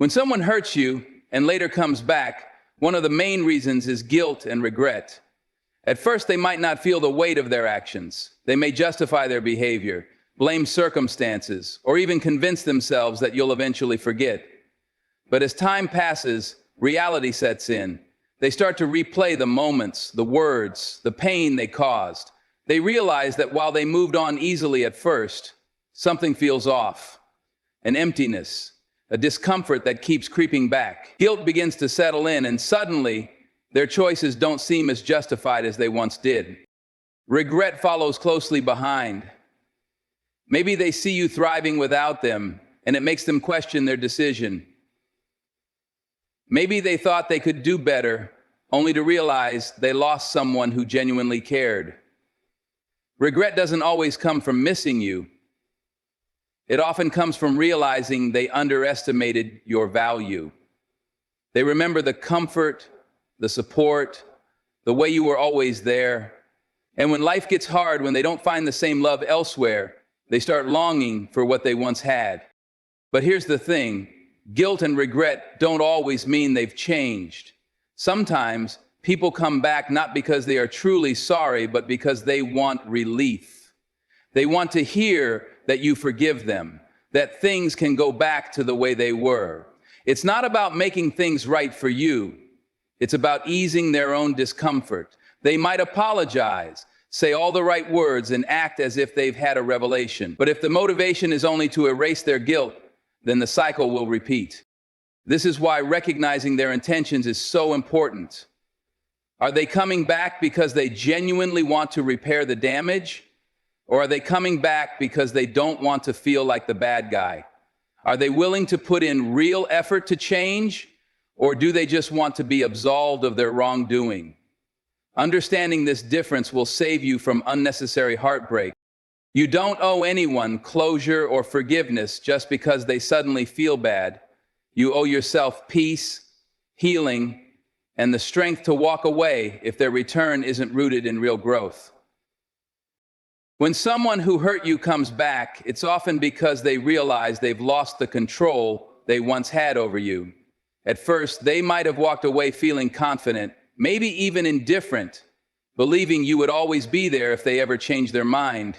When someone hurts you and later comes back, one of the main reasons is guilt and regret. At first, they might not feel the weight of their actions. They may justify their behavior, blame circumstances, or even convince themselves that you'll eventually forget. But as time passes, reality sets in. They start to replay the moments, the words, the pain they caused. They realize that while they moved on easily at first, something feels off. An emptiness, a discomfort that keeps creeping back. Guilt begins to settle in, and suddenly, their choices don't seem as justified as they once did. Regret follows closely behind. Maybe they see you thriving without them, and it makes them question their decision. Maybe they thought they could do better, only to realize they lost someone who genuinely cared. Regret doesn't always come from missing you. It often comes from realizing they underestimated your value. They remember the comfort, the support, the way you were always there. And when life gets hard, when they don't find the same love elsewhere, they start longing for what they once had. But here's the thing, guilt and regret don't always mean they've changed. Sometimes people come back not because they are truly sorry, but because they want relief. They want to hear that you forgive them, that things can go back to the way they were. It's not about making things right for you. It's about easing their own discomfort. They might apologize, say all the right words, and act as if they've had a revelation. But if the motivation is only to erase their guilt, then the cycle will repeat. This is why recognizing their intentions is so important. Are they coming back because they genuinely want to repair the damage? Or are they coming back because they don't want to feel like the bad guy? Are they willing to put in real effort to change? Or do they just want to be absolved of their wrongdoing? Understanding this difference will save you from unnecessary heartbreak. You don't owe anyone closure or forgiveness just because they suddenly feel bad. You owe yourself peace, healing, and the strength to walk away if their return isn't rooted in real growth. When someone who hurt you comes back, it's often because they realize they've lost the control they once had over you. At first, they might have walked away feeling confident, maybe even indifferent, believing you would always be there if they ever changed their mind.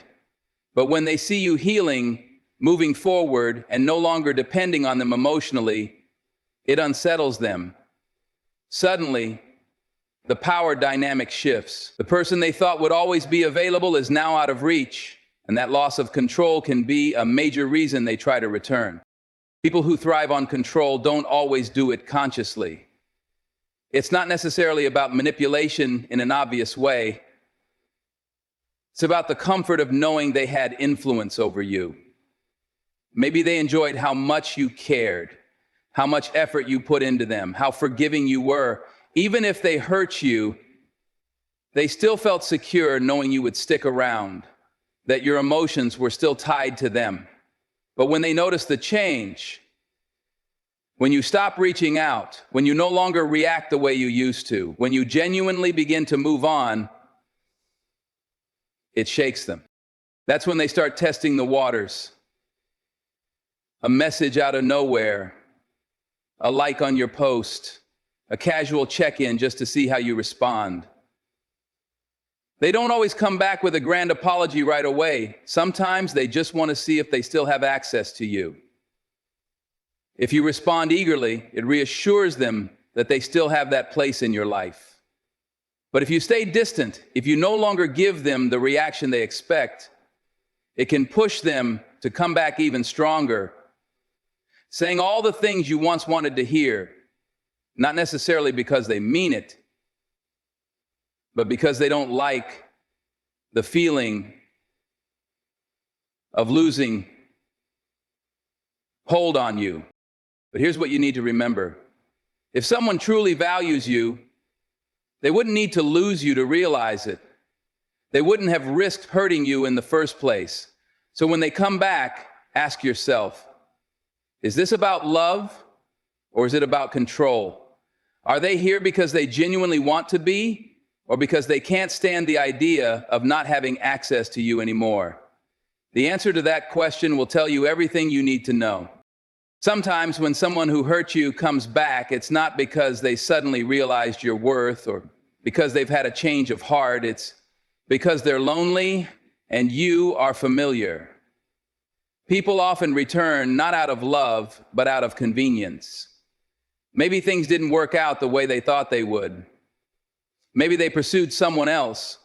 But when they see you healing, moving forward, and no longer depending on them emotionally, it unsettles them. Suddenly, the power dynamic shifts. The person they thought would always be available is now out of reach, and that loss of control can be a major reason they try to return. People who thrive on control don't always do it consciously. It's not necessarily about manipulation in an obvious way. It's about the comfort of knowing they had influence over you. Maybe they enjoyed how much you cared, how much effort you put into them, how forgiving you were. Even if they hurt you, they still felt secure knowing you would stick around, that your emotions were still tied to them. But when they notice the change, when you stop reaching out, when you no longer react the way you used to, when you genuinely begin to move on, it shakes them. That's when they start testing the waters. A message out of nowhere, a like on your post, a casual check-in just to see how you respond. They don't always come back with a grand apology right away. Sometimes they just want to see if they still have access to you. If you respond eagerly, it reassures them that they still have that place in your life. But if you stay distant, if you no longer give them the reaction they expect, it can push them to come back even stronger, saying all the things you once wanted to hear, not necessarily because they mean it, but because they don't like the feeling of losing hold on you. But here's what you need to remember. If someone truly values you, they wouldn't need to lose you to realize it. They wouldn't have risked hurting you in the first place. So when they come back, ask yourself, is this about love or is it about control? Are they here because they genuinely want to be, or because they can't stand the idea of not having access to you anymore? The answer to that question will tell you everything you need to know. Sometimes when someone who hurt you comes back, it's not because they suddenly realized your worth or because they've had a change of heart. It's because they're lonely and you are familiar. People often return not out of love, but out of convenience. Maybe things didn't work out the way they thought they would. Maybe they pursued someone else,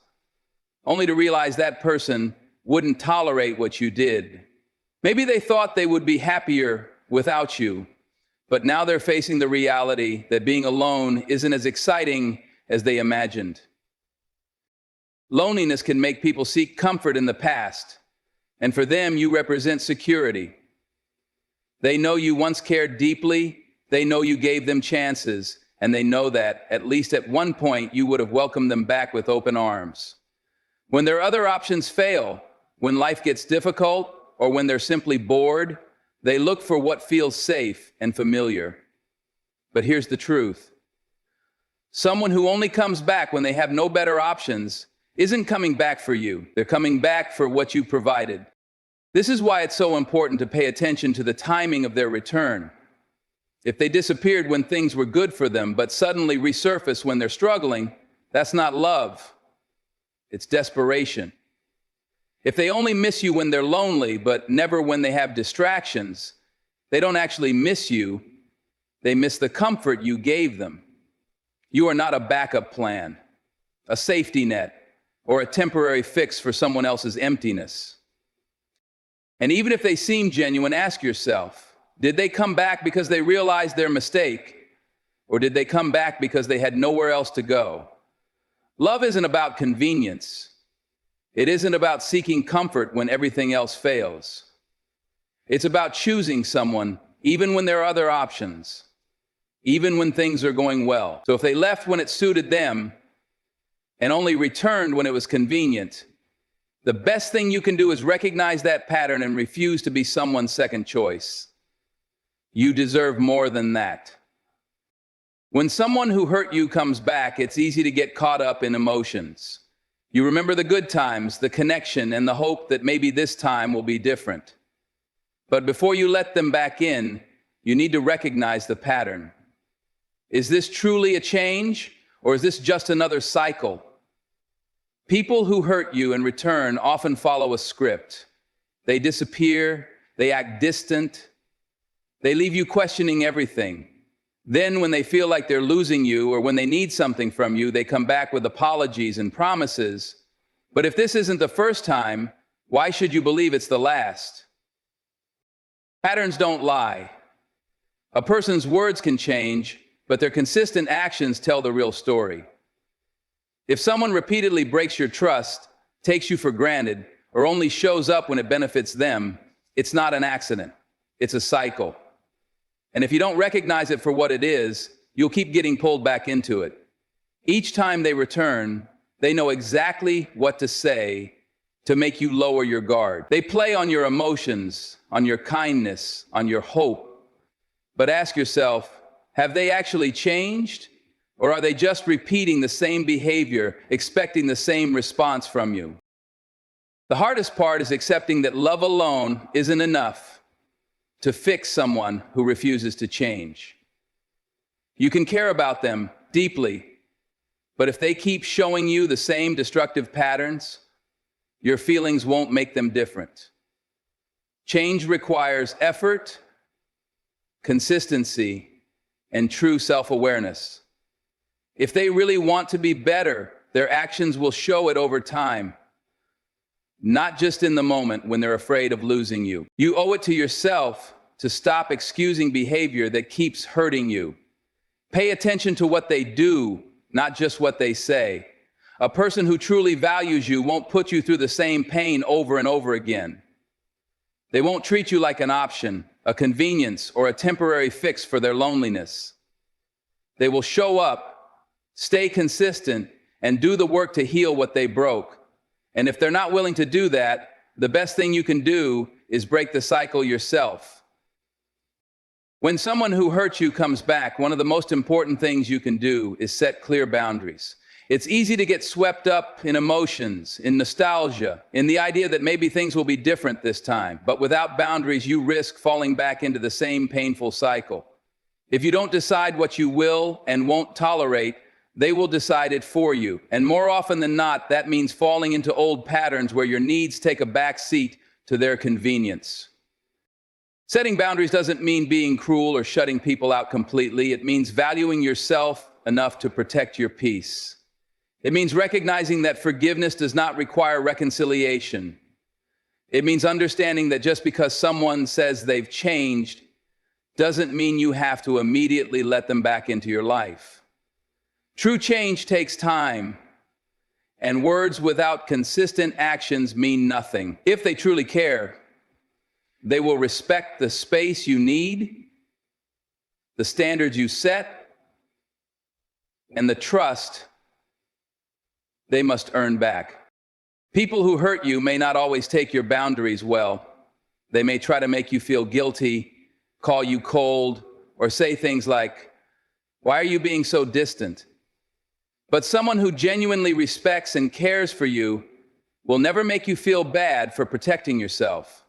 only to realize that person wouldn't tolerate what you did. Maybe they thought they would be happier without you, but now they're facing the reality that being alone isn't as exciting as they imagined. Loneliness can make people seek comfort in the past, and for them, you represent security. They know you once cared deeply, they know you gave them chances, and they know that, at least at one point, you would have welcomed them back with open arms. When their other options fail, when life gets difficult, or when they're simply bored, they look for what feels safe and familiar. But here's the truth. Someone who only comes back when they have no better options isn't coming back for you. They're coming back for what you provided. This is why it's so important to pay attention to the timing of their return. If they disappeared when things were good for them, but suddenly resurface when they're struggling, that's not love. It's desperation. If they only miss you when they're lonely, but never when they have distractions, they don't actually miss you. They miss the comfort you gave them. You are not a backup plan, a safety net, or a temporary fix for someone else's emptiness. And even if they seem genuine, ask yourself, did they come back because they realized their mistake, or did they come back because they had nowhere else to go? Love isn't about convenience. It isn't about seeking comfort when everything else fails. It's about choosing someone even when there are other options, even when things are going well. So if they left when it suited them and only returned when it was convenient, the best thing you can do is recognize that pattern and refuse to be someone's second choice. You deserve more than that. When someone who hurt you comes back, it's easy to get caught up in emotions. You remember the good times, the connection, and the hope that maybe this time will be different. But before you let them back in, you need to recognize the pattern. Is this truly a change, or is this just another cycle? People who hurt you in return often follow a script. They disappear, they act distant, they leave you questioning everything. Then when they feel like they're losing you or when they need something from you, they come back with apologies and promises. But if this isn't the first time, why should you believe it's the last? Patterns don't lie. A person's words can change, but their consistent actions tell the real story. If someone repeatedly breaks your trust, takes you for granted, or only shows up when it benefits them, it's not an accident. It's a cycle. And if you don't recognize it for what it is, you'll keep getting pulled back into it. Each time they return, they know exactly what to say to make you lower your guard. They play on your emotions, on your kindness, on your hope. But ask yourself, have they actually changed? Or are they just repeating the same behavior, expecting the same response from you? The hardest part is accepting that love alone isn't enough to fix someone who refuses to change. You can care about them deeply, but if they keep showing you the same destructive patterns, your feelings won't make them different. Change requires effort, consistency, and true self-awareness. If they really want to be better, their actions will show it over time, not just in the moment when they're afraid of losing you. You owe it to yourself to stop excusing behavior that keeps hurting you. Pay attention to what they do, not just what they say. A person who truly values you won't put you through the same pain over and over again. They won't treat you like an option, a convenience, or a temporary fix for their loneliness. They will show up, stay consistent, and do the work to heal what they broke. And if they're not willing to do that, the best thing you can do is break the cycle yourself. When someone who hurt you comes back, one of the most important things you can do is set clear boundaries. It's easy to get swept up in emotions, in nostalgia, in the idea that maybe things will be different this time. But without boundaries, you risk falling back into the same painful cycle. If you don't decide what you will and won't tolerate, they will decide it for you. And more often than not, that means falling into old patterns where your needs take a back seat to their convenience. Setting boundaries doesn't mean being cruel or shutting people out completely. It means valuing yourself enough to protect your peace. It means recognizing that forgiveness does not require reconciliation. It means understanding that just because someone says they've changed doesn't mean you have to immediately let them back into your life. True change takes time, and words without consistent actions mean nothing. If they truly care, they will respect the space you need, the standards you set, and the trust they must earn back. People who hurt you may not always take your boundaries well. They may try to make you feel guilty, call you cold, or say things like, "Why are you being so distant?" But someone who genuinely respects and cares for you will never make you feel bad for protecting yourself.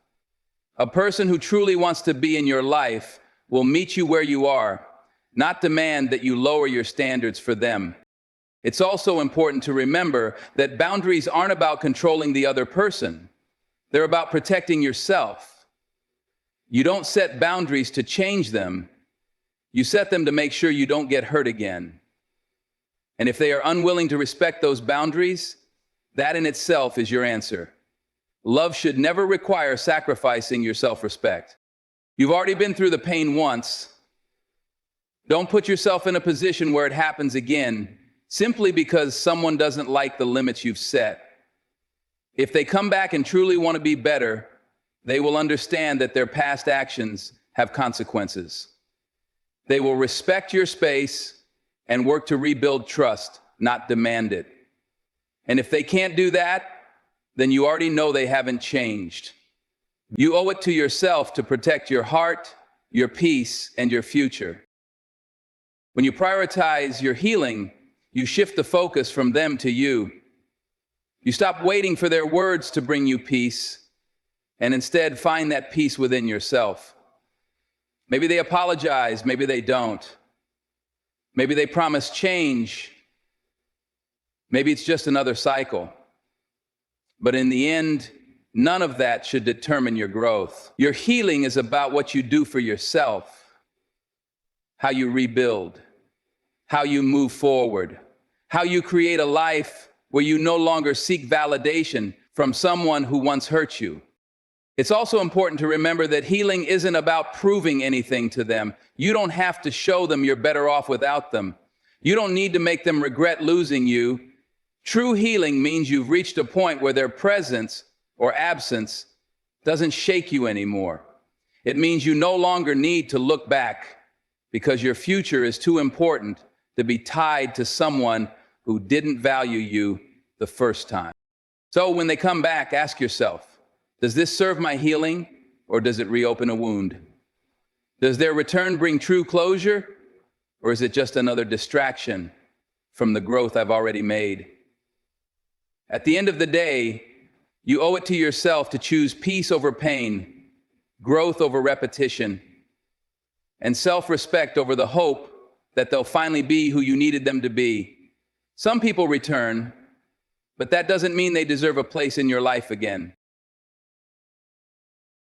A person who truly wants to be in your life will meet you where you are, not demand that you lower your standards for them. It's also important to remember that boundaries aren't about controlling the other person. They're about protecting yourself. You don't set boundaries to change them. You set them to make sure you don't get hurt again. And if they are unwilling to respect those boundaries, that in itself is your answer. Love should never require sacrificing your self-respect. You've already been through the pain once. Don't put yourself in a position where it happens again, simply because someone doesn't like the limits you've set. If they come back and truly want to be better, they will understand that their past actions have consequences. They will respect your space and work to rebuild trust, not demand it. And if they can't do that, then you already know they haven't changed. You owe it to yourself to protect your heart, your peace, and your future. When you prioritize your healing, you shift the focus from them to you. You stop waiting for their words to bring you peace, and instead find that peace within yourself. Maybe they apologize, maybe they don't. Maybe they promise change. Maybe it's just another cycle. But in the end, none of that should determine your growth. Your healing is about what you do for yourself, how you rebuild, how you move forward, how you create a life where you no longer seek validation from someone who once hurt you. It's also important to remember that healing isn't about proving anything to them. You don't have to show them you're better off without them. You don't need to make them regret losing you. True healing means you've reached a point where their presence or absence doesn't shake you anymore. It means you no longer need to look back because your future is too important to be tied to someone who didn't value you the first time. So when they come back, ask yourself, does this serve my healing or does it reopen a wound? Does their return bring true closure or is it just another distraction from the growth I've already made? At the end of the day, you owe it to yourself to choose peace over pain, growth over repetition, and self-respect over the hope that they'll finally be who you needed them to be. Some people return, but that doesn't mean they deserve a place in your life again.